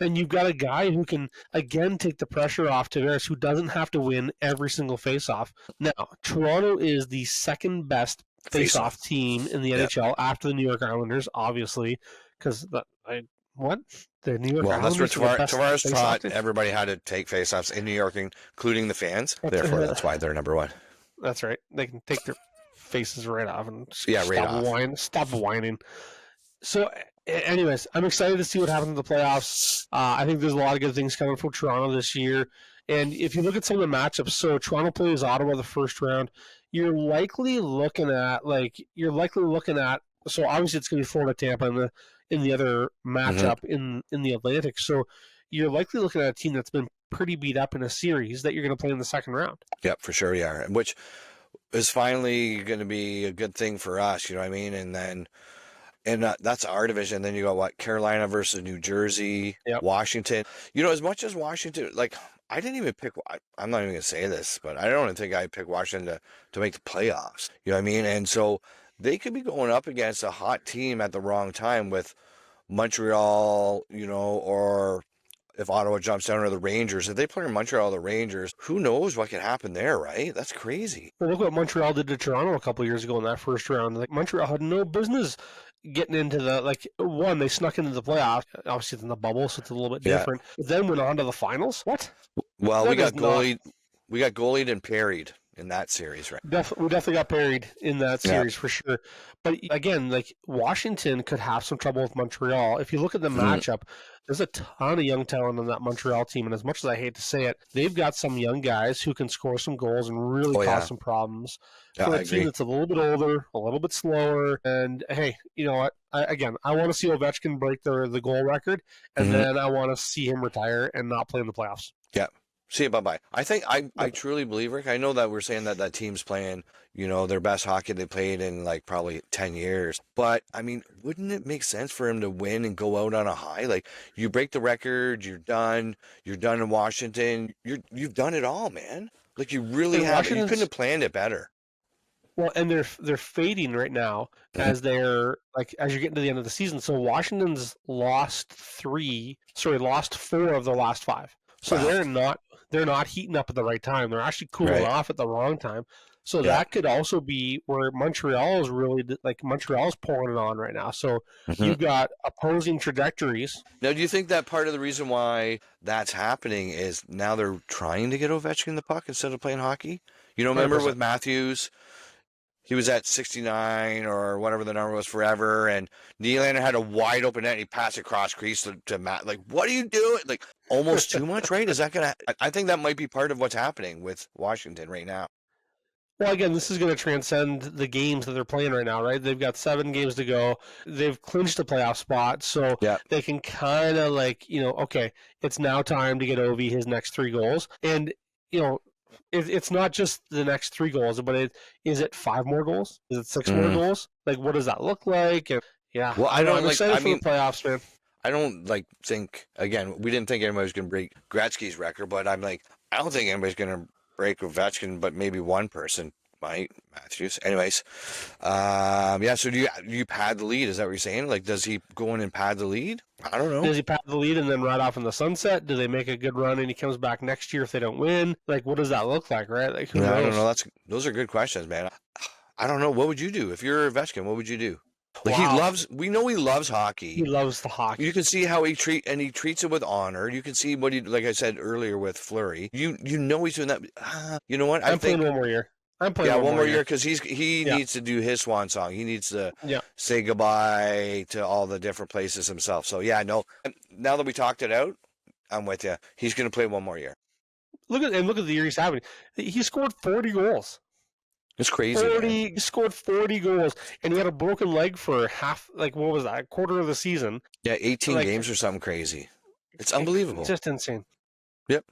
And you've got a guy who can, again, take the pressure off Tavares, who doesn't have to win every single faceoff. Now, Toronto is the second best face-off team in the NHL after the New York Islanders, obviously, because the New York Islanders. That's where Tavares taught everybody how to take face-offs in New York, including the fans. Therefore, that's why they're number one. That's right. They can take their faces right off and stop whining. So, anyways, I'm excited to see what happens in the playoffs. I think there's a lot of good things coming for Toronto this year. And if you look at some of the matchups, so Toronto plays Ottawa the first round. You're likely looking at so obviously it's going to be Florida Tampa in the other matchup in the Atlantic. So you're likely looking at a team that's been pretty beat up in a series that you're going to play in the second round. Yep, for sure, yeah. Which is finally going to be a good thing for us. You know what I mean? And then. And that's our division. Then you got Carolina versus New Jersey, Washington. As much as Washington, I didn't even pick. I'm not even going to say this, but I don't even think I picked Washington to make the playoffs. You know what I mean? And so they could be going up against a hot team at the wrong time with Montreal, or if Ottawa jumps down, or the Rangers. If they play in Montreal or the Rangers, who knows what could happen there, right? That's crazy. Well, look what Montreal did to Toronto a couple of years ago in that first round. Montreal had no business getting into they snuck into the playoffs. Obviously, it's in the bubble, so it's a little bit different. But then went on to the finals. What? Well, we got goalied and parried in that series, right? We definitely got parried in that series for sure. But again, Washington could have some trouble with Montreal. If you look at the matchup, there's a ton of young talent on that Montreal team, and as much as I hate to say it, they've got some young guys who can score some goals and really cause some problems. For a team that's a little bit older, a little bit slower, and hey, you know what? I want to see Ovechkin break the goal record, and then I want to see him retire and not play in the playoffs. Yeah. See you, bye-bye. I think I truly believe, Rick, I know that we're saying that team's playing, their best hockey they played in probably 10 years. But, I mean, wouldn't it make sense for him to win and go out on a high? You break the record, you're done in Washington. You've done it all, man. You really have. You couldn't have planned it better. Well, and they're fading right now as they're as you're getting to the end of the season. So Washington's lost 4 of their last 5. So they're not heating up at the right time. They're actually cooling off at the wrong time. So that could also be where Montreal is really Montreal's pouring it on right now. So you've got opposing trajectories. Now, do you think that part of the reason why that's happening is now they're trying to get Ovechkin the puck instead of playing hockey? Remember 100%. With Matthews, he was at 69 or whatever the number was forever, and Nylander had a wide open net, and he passed across crease to Matt. What are you doing? almost too much, right? Is that gonna? I think that might be part of what's happening with Washington right now. Well, again, this is going to transcend the games that they're playing right now, right? They've got 7 games to go. They've clinched a playoff spot, so Yeah. they can kind of like, okay, it's now time to get Ovi his next 3 goals. And, it's not just the next 3 goals, but is it 5 more goals? Is it 6 more goals? Like, what does that look like? And yeah, Well, I'm excited for the playoffs, man. I don't think, again, we didn't think anybody was going to break Gretzky's record, but I'm like, I don't think anybody's going to break Ovechkin, but maybe one person might, Matthews. Anyways, yeah, so do you pad the lead? Is that what you're saying? Like, does he go in and pad the lead? I don't know. Does he pad the lead and then ride off in the sunset? Do they make a good run and he comes back next year if they don't win? Like, what does that look like, right? Like, who knows? I don't know. Those are good questions, man. I don't know. What would you do? If you're Ovechkin, what would you do? Like, wow. we know he loves hockey. He loves the hockey. You can see how he treats it with honor. You can see what he, like I said earlier with Fleury. You know he's doing that. You know what? I'm playing one more year. One more year because he needs to do his swan song. He needs to say goodbye to all the different places himself. So yeah, no. Now that we talked it out, I'm with you. He's going to play one more year. Look at the year he's having. He scored 40 goals. It's crazy. He scored 40 goals, and he had a broken leg for half. Like, what was that? A quarter of the season. Yeah, 18 games or something crazy. It's unbelievable. It's just insane. Yep.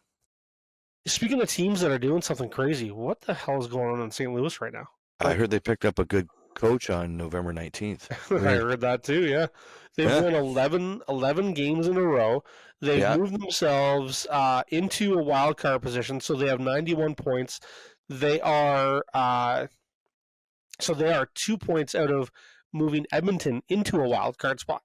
Speaking of teams that are doing something crazy, what the hell is going on in St. Louis right now? I heard they picked up a good coach on November 19th. I heard that too, yeah. They've won 11 games in a row. They've moved themselves into a wild card position, so they have 91 points. They are 2 points out of moving Edmonton into a wild card spot.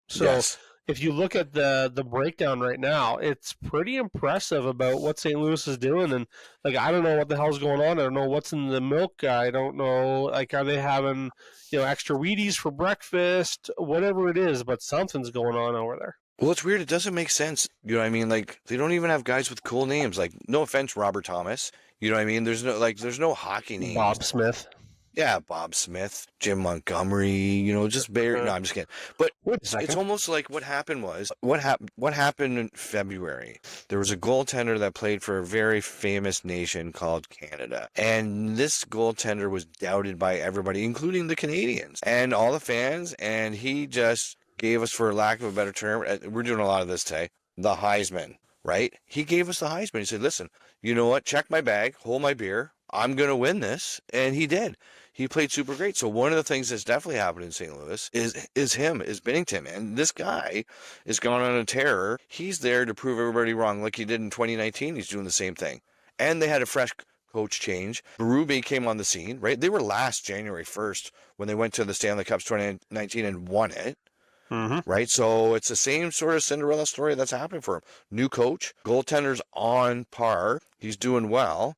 So if you look at the breakdown right now, it's pretty impressive about what St. Louis is doing. And like, I don't know what the hell's going on. I don't know what's in the milk. I don't know. Like, are they having extra Wheaties for breakfast? Whatever it is, but something's going on over there. Well, it's weird. It doesn't make sense. You know what I mean? Like, they don't even have guys with cool names. Like, no offense, Robert Thomas. You know what I mean? There's no hockey names. Bob Smith. Yeah, Bob Smith, Jim Montgomery, just Barry. No, I'm just kidding. But it's almost like what happened in February. There was a goaltender that played for a very famous nation called Canada. And this goaltender was doubted by everybody, including the Canadians and all the fans. And he just gave us, for lack of a better term, we're doing a lot of this today, the Heisman, right? He gave us the Heisman. He said, listen, you know what? Check my bag, hold my beer. I'm going to win this. And he did. He played super great. So one of the things that's definitely happened in St. Louis is Binnington. And this guy is going on a tear. He's there to prove everybody wrong like he did in 2019. He's doing the same thing. And they had a fresh coach change. Berube came on the scene, right? They were last January 1st when they went to the Stanley Cups 2019 and won it. Mm-hmm. Right? So it's the same sort of Cinderella story that's happening for him. New coach, goaltender's on par. He's doing well.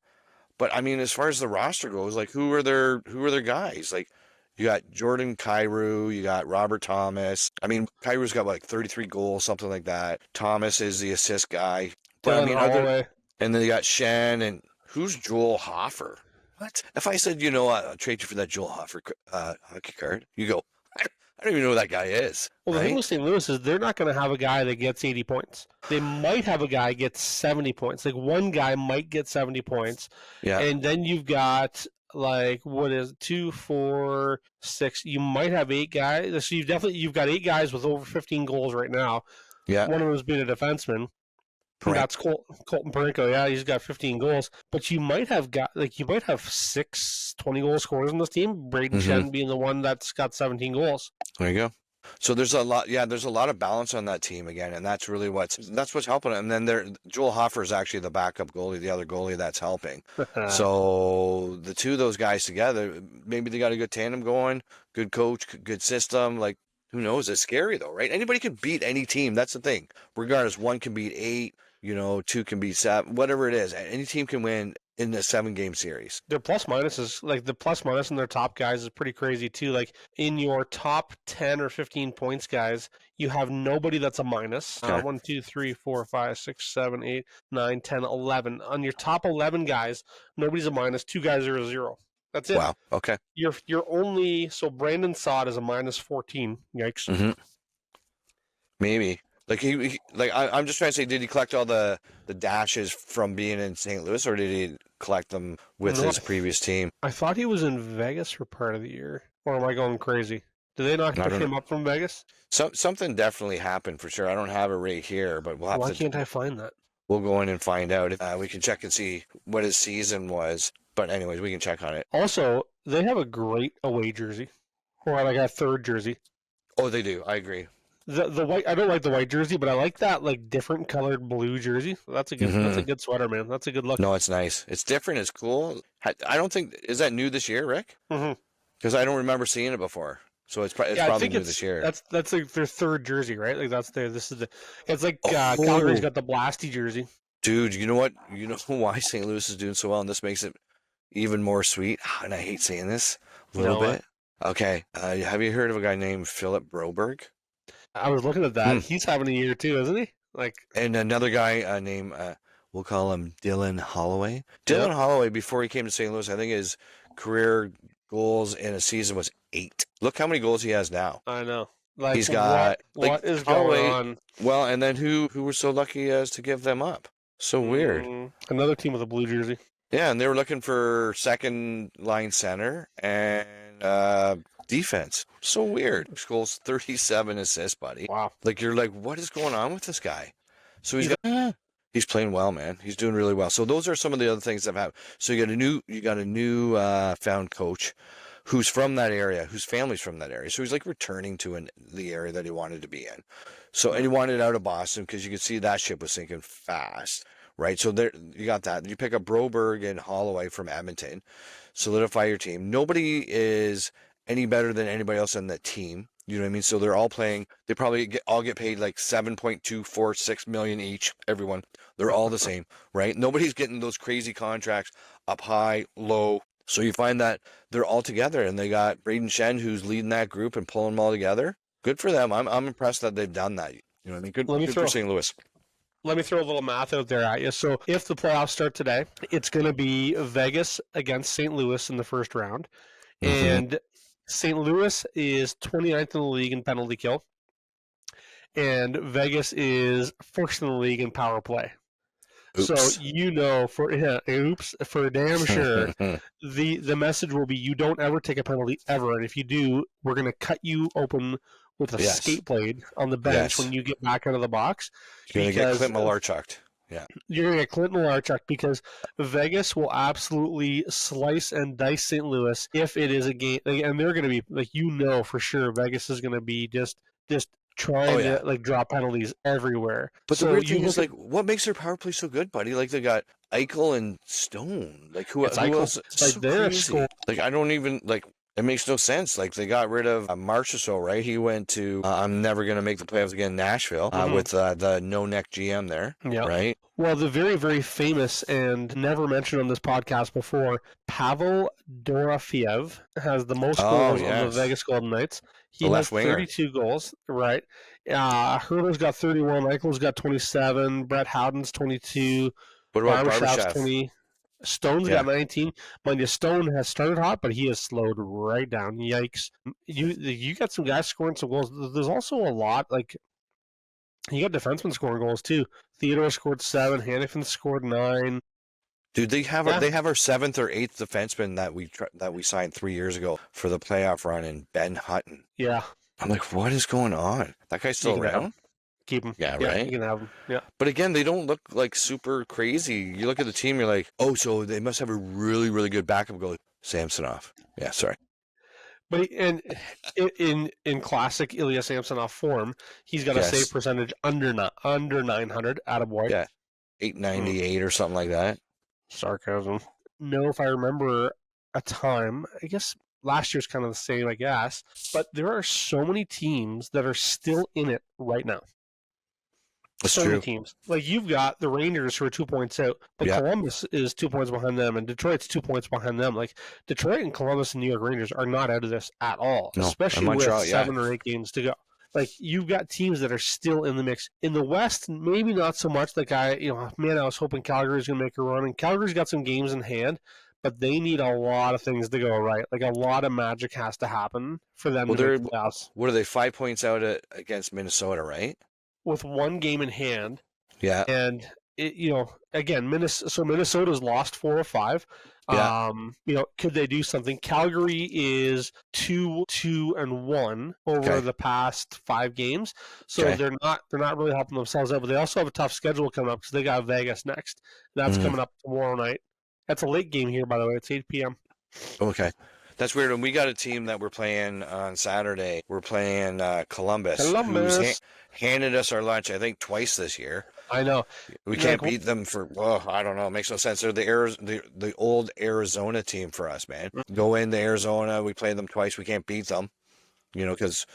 But I mean, as far as the roster goes, like who are their guys? Like you got Jordan Kyrou, you got Robert Thomas. I mean, Kyrou's got like 33 goals, something like that. Thomas is the assist guy. But I mean, and then you got Shen and who's Joel Hofer? What? If I said, I'll trade you for that Joel Hofer hockey card, you go, I don't even know who that guy is. Well, the thing with St. Louis is they're not going to have a guy that gets 80 points. They might have a guy get 70 points. Like one guy might get 70 points. Yeah. And then you've got like, 2, 4, 6. You might have 8 guys. So you've got 8 guys with over 15 goals right now. Yeah. One of them has been a defenseman. That's Colton Parayko. Yeah, he's got 15 goals. But you might have 6 20-goal scorers in this team. Braden Shen being the one that's got 17 goals. There you go. So there's a lot of balance on that team again, and that's really what's helping it. And then Joel Hofer is actually the backup goalie, the other goalie that's helping. So the two of those guys together, maybe they got a good tandem going, good coach, good system. Like, who knows? It's scary though, right? Anybody can beat any team. That's the thing. Regardless, one can beat 8. 2 can beat 7, whatever it is. Any team can win in a 7-game series. Their plus minus is like the plus minus in their top guys is pretty crazy too. Like in your top 10 or 15 points guys, you have nobody that's a minus. 1, 2, 3, 4, 5, 6, 7, 8, 9, 10, 11. On your top 11 guys, nobody's a minus. 2 guys are a 0. That's it. Wow. Okay. You're only Brandon Saad is a minus 14. Yikes. Mm-hmm. Maybe. Like I'm just trying to say, did he collect all the dashes from being in St. Louis, or did he collect them with No, his previous team? I thought he was in Vegas for part of the year. Or am I going crazy? Did they not I pick don't know. him up from Vegas? Something definitely happened for sure. I don't have it right here, but we'll have Why to. can't I find that? We'll go in and find out. We can check and see what his season was. But anyways, we can check on it. Also, they have a great away jersey, or like a third jersey. Oh, they do. I agree. The white, I don't like the white jersey, but I like that like different colored blue jersey. That's a good sweater, man. That's a good look. No, it's nice. It's different. It's cool. I don't think is that new this year, Rick? Mm-hmm. Because I don't remember seeing it before. So it's Yeah, I probably think new this year. that's like their third jersey, right? Like that's their this is the it's like Oh, Calgary's got the Blasty jersey. dude, you know what? You know why St. Louis is doing so well, and this makes it even more sweet. And I hate saying this a little No, bit. Okay, have you heard of a guy named Philip Broberg? I was looking at that. He's having a year too, isn't he? Like, And another guy named we'll call him Dylan Holloway. Dylan yep. Holloway, before he came to St. Louis, I think his career goals in a season was 8. Look how many goals he has now. I know. Like, He's got what is Holloway, going on? well, and then who were so lucky as to give them up? So weird. Another team with a blue jersey. Yeah, and they were looking for second line center and defense. So weird. Goals, 37 assists, buddy. Wow. Like you're like, what is going on with this guy? So he's playing well, man. He's doing really well. So those are some of the other things that have happened. So you got a new found coach who's from that area, whose family's from that area. So he's like returning to the area that he wanted to be in. So and he wanted out of Boston because you could see that ship was sinking fast. Right, so there you got that. You pick up Broberg and Holloway from Edmonton, solidify your team. Nobody is any better than anybody else on that team. You know what I mean? So they're all playing. They probably all get paid like $7.246 million each. Everyone, they're all the same, right? Nobody's getting those crazy contracts up high, low. So you find that they're all together, and they got Braden Shen who's leading that group and pulling them all together. Good for them. I'm impressed that they've done that. You know what I mean? Good for St. Louis. Let me throw a little math out there at you. So if the playoffs start today, it's going to be Vegas against St. Louis in the first round. And St. Louis is 29th in the league in penalty kill. And Vegas is first in the league in power play. Oops. So for damn sure, the message will be you don't ever take a penalty ever. And if you do, we're going to cut you open with a skate blade on the bench when you get back out of the box. You're going to get Clint Malarchuk. Yeah. You're going to get Clint Malarchuk because Vegas will absolutely slice and dice St. Louis if it is a game. And they're going to be, like, for sure, Vegas is going to be just trying to, like, draw penalties everywhere. But the weird thing is, like, what makes their power play so good, buddy? Like, they got Eichel and Stone. Like, who else? It's like, so they're crazy. Like, I don't even, like, it makes no sense. Like, they got rid of Marchessault, right? He went to I'm never going to make the playoffs again, Nashville, with the no-neck GM there, right? Well, the very, very famous and never mentioned on this podcast before, Pavel Dorofeyev has the most goals on the Vegas Golden Knights. He has 32 goals, right? Herber's got 31, Eichel's got 27, Brett Howden's 22, what about Barbashev? 20. Stone's got 19. Mind you, Stone has started hot, but he has slowed right down. Yikes! You got some guys scoring some goals. There's also a lot like you got defensemen scoring goals too. Theodore scored 7. Hannafin scored 9. Dude, they have our 7th or 8th defenseman that we signed 3 years ago for the playoff run in Ben Hutton. Yeah, I'm like, what is going on? That guy's still around? Keep him. Yeah, right? You can have him. Yeah. But again, they don't look like super crazy. You look at the team, you're like, oh, so they must have a really, really good backup goalie. Samsonov. Yeah, sorry. But in classic Ilya Samsonov form, he's got a save percentage under 900. Attaboy. Yeah, 898 or something like that. Sarcasm. No, if I remember a time, I guess last year's kind of the same, I guess. But there are so many teams that are still in it right now. That's many teams. Like you've got the Rangers who are 2 points out, but Columbus is 2 points behind them, and Detroit's 2 points behind them. Like Detroit and Columbus and New York Rangers are not out of this at all, especially with 7 or 8 games to go. Like you've got teams that are still in the mix. In the West, maybe not so much. Like I was hoping Calgary's going to make a run, and Calgary's got some games in hand, but they need a lot of things to go right. Like a lot of magic has to happen for them to make the playoffs. What are they? 5 points out against Minnesota, right? with one game in hand. Yeah. And, again, Minnesota's lost 4 of 5. Yeah. Could they do something? Calgary is 2-1 over the past 5 games, so they're not really helping themselves out. But they also have a tough schedule coming up because they got Vegas next. That's coming up tomorrow night. That's a late game here, by the way. It's 8 p.m. Okay. That's weird. And we got a team that we're playing on Saturday. We're playing Columbus. Who's handed us our lunch, I think, twice this year. I know. We can't beat them for, I don't know. It makes no sense. They're the old Arizona team for us, man. Go into Arizona. We play them twice. We can't beat them, because,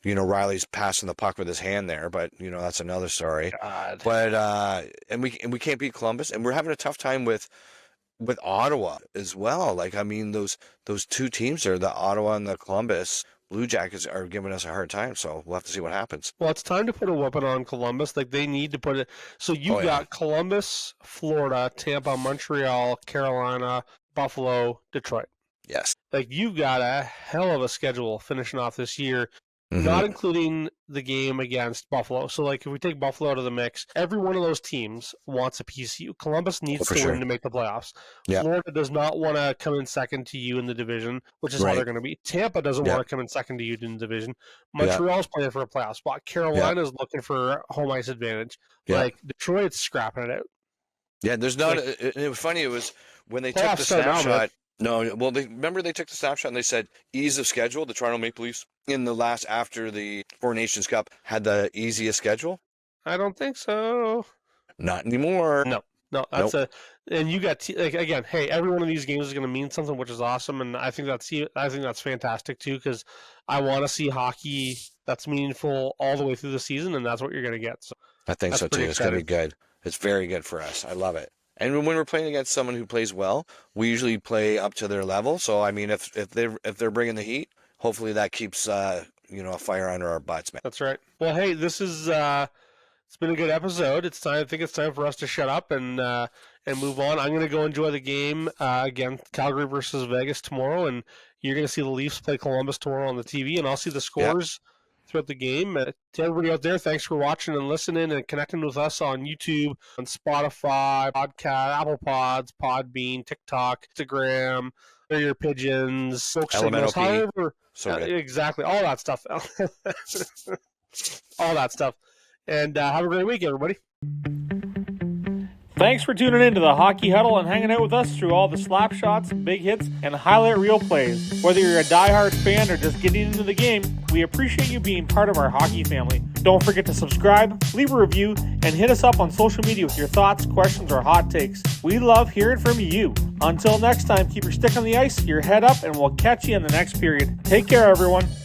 Riley's passing the puck with his hand there. But, that's another story. God. But, and we can't beat Columbus. And we're having a tough time with Ottawa as well. Like, I mean, those two teams there, the Ottawa and the Columbus Blue Jackets, are giving us a hard time, so we'll have to see what happens. Well, it's time to put a weapon on Columbus. Like, they need to put it. So you've got Columbus, Florida, Tampa, Montreal, Carolina, Buffalo, Detroit. Yes. Like, you've got a hell of a schedule finishing off this year. Not including the game against Buffalo. So, like, if we take Buffalo out of the mix, every one of those teams wants a piece of you. Columbus needs to win to make the playoffs. Yeah. Florida does not want to come in second to you in the division, which is how they're going to be. Tampa doesn't want to come in second to you in the division. Montreal's playing for a playoff spot. Carolina's looking for home ice advantage. Like, Detroit's scrapping it out. Yeah, there's not. It was funny. It was when they took the snapshot. No, well, remember they took the snapshot and they said ease of schedule. The Toronto Maple Leafs after the Four Nations Cup had the easiest schedule. I don't think so. Not anymore. No, that's and you got again. Hey, every one of these games is going to mean something, which is awesome, and I think that's fantastic too, because I want to see hockey that's meaningful all the way through the season, and that's what you're going to get. So I think so too. It's going to be good. It's very good for us. I love it. And when we're playing against someone who plays well, we usually play up to their level. So I mean, if they're bringing the heat, hopefully that keeps a fire under our butts, man. That's right. Well, hey, this is it's been a good episode. I think it's time for us to shut up and move on. I'm going to go enjoy the game again, Calgary versus Vegas tomorrow, and you're going to see the Leafs play Columbus tomorrow on the TV, and I'll see the scores throughout the game. To everybody out there, thanks for watching and listening and connecting with us on YouTube, on Spotify, Podcast, Apple Pods, Podbean, TikTok, Instagram, your pigeons, smoke signals, however. Exactly, all that stuff. All that stuff. And have a great week, everybody. Thanks for tuning in to the Hockey Huddle and hanging out with us through all the slap shots, big hits, and highlight reel plays. Whether you're a diehard fan or just getting into the game, we appreciate you being part of our hockey family. Don't forget to subscribe, leave a review, and hit us up on social media with your thoughts, questions, or hot takes. We love hearing from you. Until next time, keep your stick on the ice, your head up, and we'll catch you in the next period. Take care, everyone.